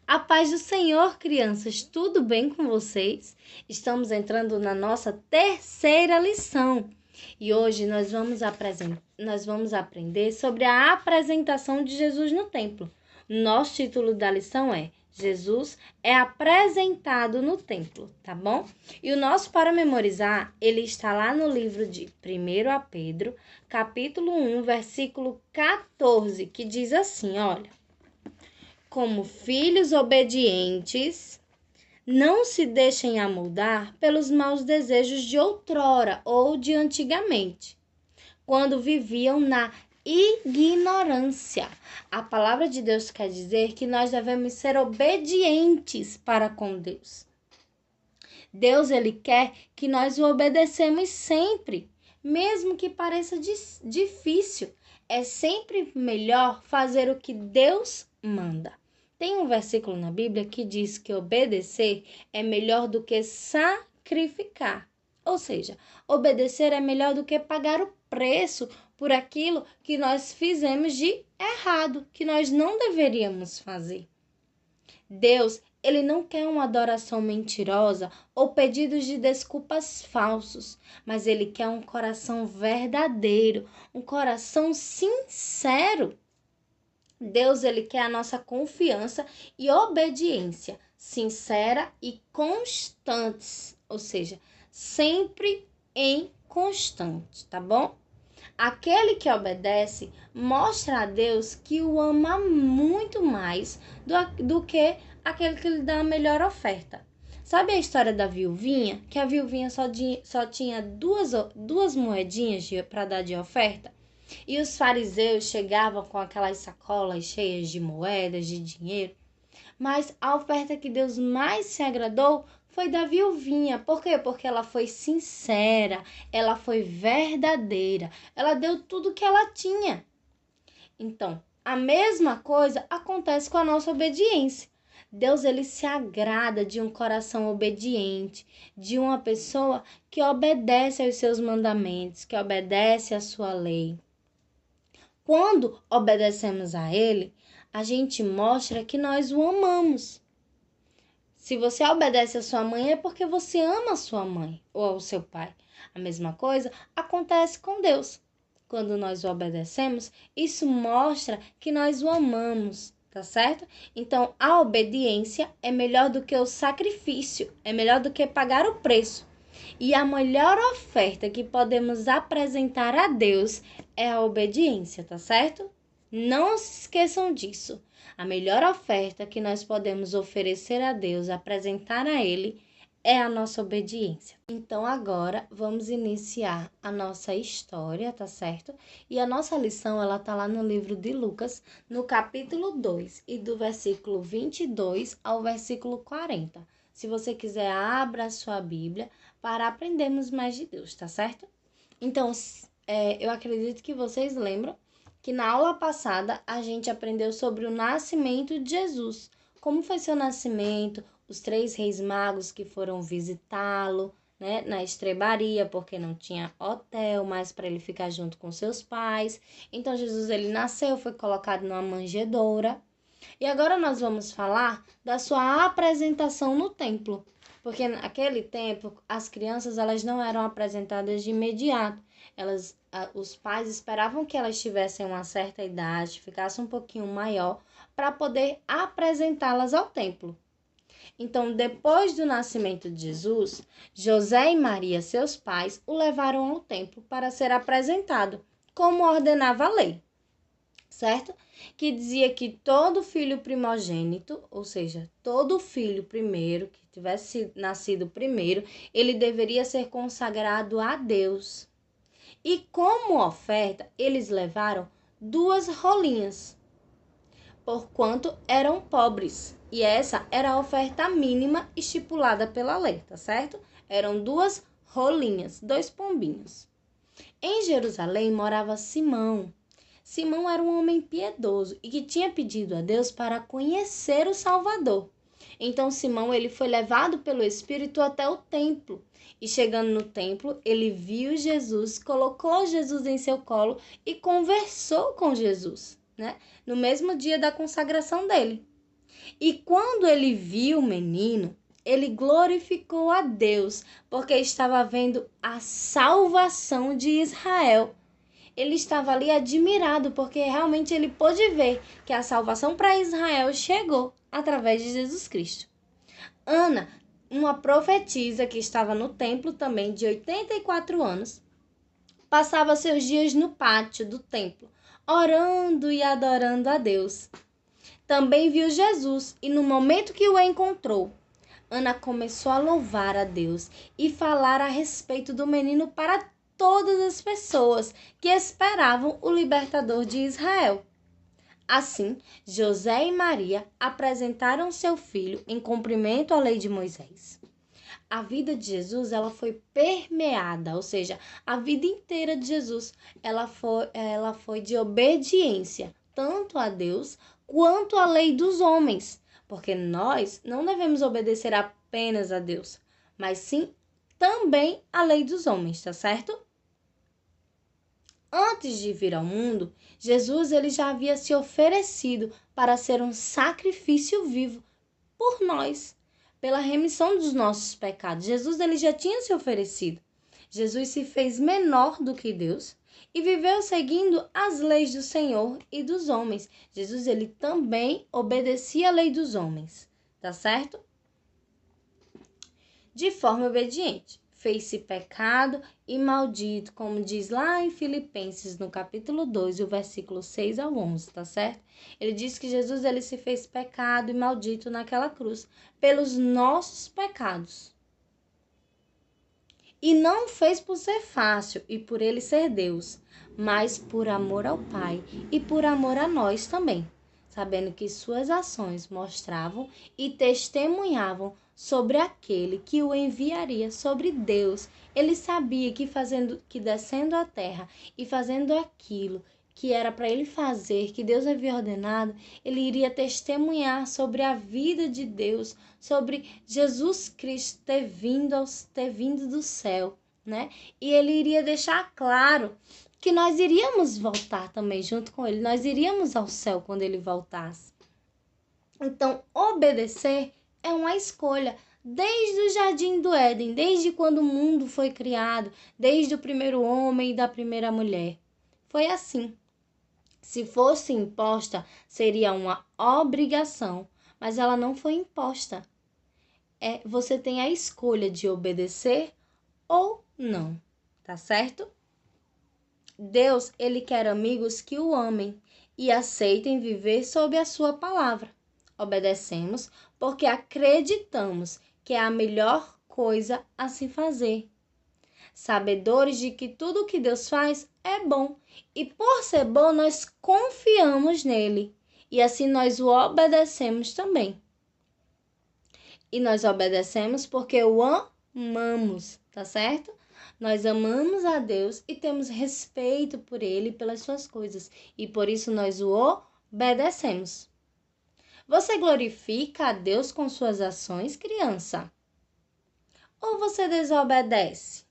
A paz do Senhor, crianças, tudo bem com vocês? Estamos entrando na nossa terceira lição e hoje nós vamos aprender sobre a apresentação de Jesus no templo. Nosso título da lição é Jesus é apresentado no templo, tá bom? E o nosso para memorizar, ele está lá no livro de 1 Pedro, capítulo 1, versículo 14, que diz assim, olha: como filhos obedientes, não se deixem amoldar pelos maus desejos de outrora ou de antigamente, quando viviam na ignorância. A palavra de Deus quer dizer que nós devemos ser obedientes para com Deus. Deus, ele quer que nós o obedecemos sempre, mesmo que pareça difícil. É sempre melhor fazer o que Deus manda. Tem um versículo na Bíblia que diz que obedecer é melhor do que sacrificar. Ou seja, obedecer é melhor do que pagar o preço por aquilo que nós fizemos de errado, que nós não deveríamos fazer. Deus, ele não quer uma adoração mentirosa ou pedidos de desculpas falsos, mas ele quer um coração verdadeiro, um coração sincero. Deus, ele quer a nossa confiança e obediência sincera e constantes, ou seja, sempre em constante, tá bom? Aquele que obedece mostra a Deus que o ama muito mais do que aquele que lhe dá a melhor oferta. Sabe a história da viuvinha? Que a viuvinha só tinha duas moedinhas para dar de oferta? E os fariseus chegavam com aquelas sacolas cheias de moedas, de dinheiro. Mas a oferta que Deus mais se agradou foi da viuvinha. Por quê? Porque ela foi sincera, ela foi verdadeira, ela deu tudo que ela tinha. Então, a mesma coisa acontece com a nossa obediência. Deus, ele se agrada de um coração obediente, de uma pessoa que obedece aos seus mandamentos, que obedece à sua lei. Quando obedecemos a ele, a gente mostra que nós o amamos. Se você obedece a sua mãe, é porque você ama a sua mãe ou ao seu pai. A mesma coisa acontece com Deus. Quando nós o obedecemos, isso mostra que nós o amamos, tá certo? Então, a obediência é melhor do que o sacrifício, é melhor do que pagar o preço. E a melhor oferta que podemos apresentar a Deus é a obediência, tá certo? Não se esqueçam disso. A melhor oferta que nós podemos oferecer a Deus, apresentar a Ele, é a nossa obediência. Então agora vamos iniciar a nossa história, tá certo? E a nossa lição, ela tá lá no livro de Lucas, no capítulo 2, e do versículo 22 ao versículo 40. Se você quiser, abra a sua Bíblia para aprendermos mais de Deus, tá certo? Então, eu acredito que vocês lembram que na aula passada a gente aprendeu sobre o nascimento de Jesus. Como foi seu nascimento, os 3 reis magos que foram visitá-lo, né, na estrebaria, porque não tinha hotel mais para ele ficar junto com seus pais. Então, Jesus, ele nasceu, foi colocado numa manjedoura. E agora nós vamos falar da sua apresentação no templo, porque naquele tempo as crianças, elas não eram apresentadas de imediato. Os pais esperavam que elas tivessem uma certa idade, ficassem um pouquinho maior, para poder apresentá-las ao templo. Então, depois do nascimento de Jesus, José e Maria, seus pais, o levaram ao templo para ser apresentado, como ordenava a lei, certo? Que dizia que todo filho primogênito, ou seja, todo filho primeiro, que tivesse nascido primeiro, ele deveria ser consagrado a Deus. E como oferta, eles levaram 2 rolinhas, porquanto eram pobres. E essa era a oferta mínima estipulada pela lei, tá certo? Eram 2 rolinhas, 2 pombinhos. Em Jerusalém morava Simão. Simão era um homem piedoso e que tinha pedido a Deus para conhecer o Salvador. Então Simão, ele foi levado pelo Espírito até o templo. E chegando no templo, ele viu Jesus, colocou Jesus em seu colo e conversou com Jesus, né? No mesmo dia da consagração dele. E quando ele viu o menino, ele glorificou a Deus, porque estava vendo a salvação de Israel. Ele estava ali admirado, porque realmente ele pôde ver que a salvação para Israel chegou através de Jesus Cristo. Ana, uma profetisa que estava no templo também, de 84 anos, passava seus dias no pátio do templo, orando e adorando a Deus. Também viu Jesus e no momento que o encontrou, Ana começou a louvar a Deus e falar a respeito do menino para todas as pessoas que esperavam o libertador de Israel. Assim, José e Maria apresentaram seu filho em cumprimento à lei de Moisés. A vida de Jesus, ela foi permeada, ou seja, a vida inteira de Jesus, ela foi de obediência, tanto a Deus quanto à lei dos homens, porque nós não devemos obedecer apenas a Deus, mas sim também à lei dos homens, tá certo? Antes de vir ao mundo, Jesus ele já havia se oferecido para ser um sacrifício vivo por nós, pela remissão dos nossos pecados. Jesus ele já tinha se oferecido. Jesus se fez menor do que Deus e viveu seguindo as leis do Senhor e dos homens. Jesus ele também obedecia a lei dos homens, tá certo? De forma obediente. Fez-se pecado e maldito, como diz lá em Filipenses, no capítulo 2, o versículo 6 ao 11, tá certo? Ele diz que Jesus ele se fez pecado e maldito naquela cruz pelos nossos pecados. E não fez por ser fácil e por ele ser Deus, mas por amor ao Pai e por amor a nós também, sabendo que suas ações mostravam e testemunhavam sobre aquele que o enviaria, sobre Deus. Ele sabia que descendo à terra e fazendo aquilo que era para ele fazer, que Deus havia ordenado, ele iria testemunhar sobre a vida de Deus, sobre Jesus Cristo ter vindo do céu, né? E ele iria deixar claro que nós iríamos voltar também junto com ele, nós iríamos ao céu quando ele voltasse. Então, obedecer é uma escolha. Desde o jardim do Éden, desde quando o mundo foi criado, desde o primeiro homem e da primeira mulher. Foi assim. Se fosse imposta, seria uma obrigação, mas ela não foi imposta. Você tem a escolha de obedecer ou não, tá certo? Deus, ele quer amigos que o amem e aceitem viver sob a sua palavra. Obedecemos porque acreditamos que é a melhor coisa a se fazer. Sabedores de que tudo o que Deus faz é bom, e por ser bom nós confiamos nele, e assim nós o obedecemos também. E nós obedecemos porque o amamos, tá certo? Nós amamos a Deus e temos respeito por ele e pelas suas coisas, e por isso nós o obedecemos. Você glorifica a Deus com suas ações, criança? Ou você desobedece?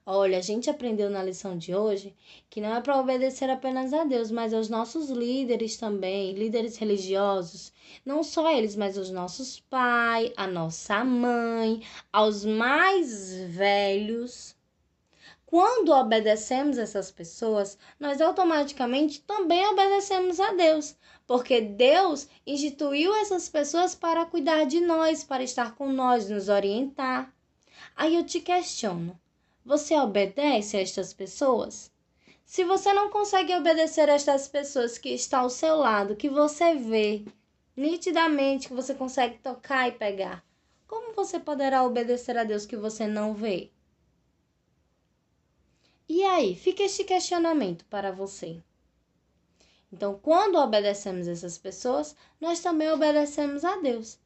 Olha, a gente aprendeu na lição de hoje que não é para obedecer apenas a Deus, mas aos nossos líderes também, líderes religiosos. Não só eles, mas os nossos pais, a nossa mãe, aos mais velhos. Quando obedecemos essas pessoas, nós automaticamente também obedecemos a Deus, porque Deus instituiu essas pessoas para cuidar de nós, para estar com nós, nos orientar. Aí eu te questiono. Você obedece a estas pessoas? Se você não consegue obedecer a estas pessoas que estão ao seu lado, que você vê nitidamente, que você consegue tocar e pegar, como você poderá obedecer a Deus que você não vê? E aí, fica este questionamento para você. Então, quando obedecemos essas pessoas, nós também obedecemos a Deus.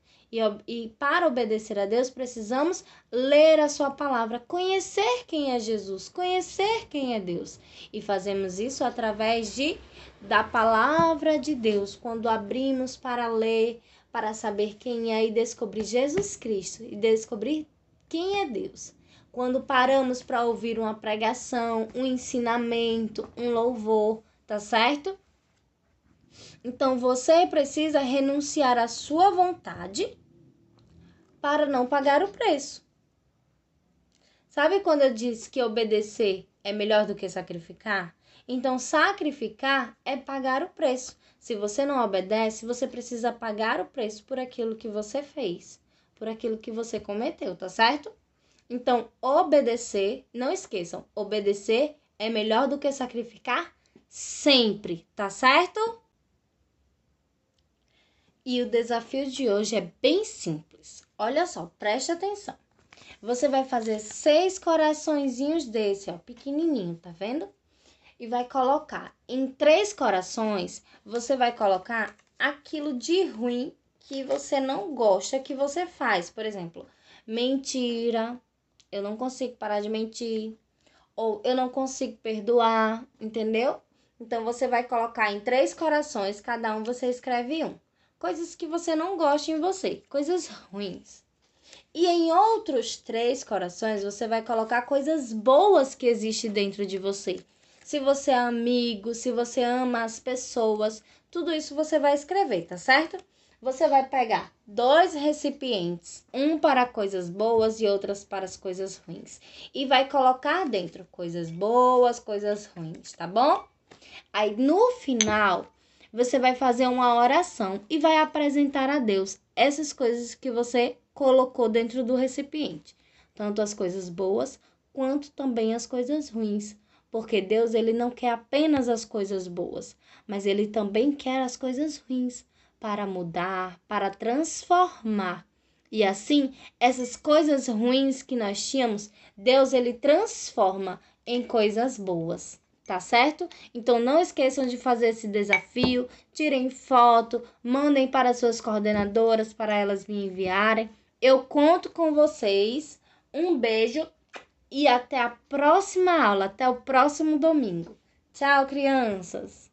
E para obedecer a Deus, precisamos ler a sua palavra, conhecer quem é Jesus, conhecer quem é Deus. E fazemos isso através da palavra de Deus, quando abrimos para ler, para saber quem é e descobrir Jesus Cristo e descobrir quem é Deus. Quando paramos para ouvir uma pregação, um ensinamento, um louvor, tá certo? Então, você precisa renunciar à sua vontade para não pagar o preço. Sabe quando eu disse que obedecer é melhor do que sacrificar? Então, sacrificar é pagar o preço. Se você não obedece, você precisa pagar o preço por aquilo que você fez, por aquilo que você cometeu, tá certo? Então, obedecer, não esqueçam, obedecer é melhor do que sacrificar sempre, tá certo? E o desafio de hoje é bem simples. Olha só, preste atenção. Você vai fazer 6 coraçõezinhos desse, ó, pequenininho, tá vendo? E vai colocar em 3 corações, você vai colocar aquilo de ruim que você não gosta que você faz. Por exemplo, mentira, eu não consigo parar de mentir, ou eu não consigo perdoar, entendeu? Então, você vai colocar em 3 corações, cada um você escreve um. Coisas que você não gosta em você, coisas ruins. E em outros 3 corações, você vai colocar coisas boas que existem dentro de você. Se você é amigo, se você ama as pessoas, tudo isso você vai escrever, tá certo? Você vai pegar 2 recipientes, um para coisas boas e outras para as coisas ruins. E vai colocar dentro coisas boas, coisas ruins, tá bom? Aí no final, você vai fazer uma oração e vai apresentar a Deus essas coisas que você colocou dentro do recipiente, tanto as coisas boas quanto também as coisas ruins, porque Deus ele não quer apenas as coisas boas, mas ele também quer as coisas ruins para mudar, para transformar. E assim, essas coisas ruins que nós tínhamos, Deus ele transforma em coisas boas. Tá certo? Então não esqueçam de fazer esse desafio, tirem foto, mandem para suas coordenadoras para elas me enviarem. Eu conto com vocês. Um beijo e até a próxima aula, até o próximo domingo. Tchau, crianças!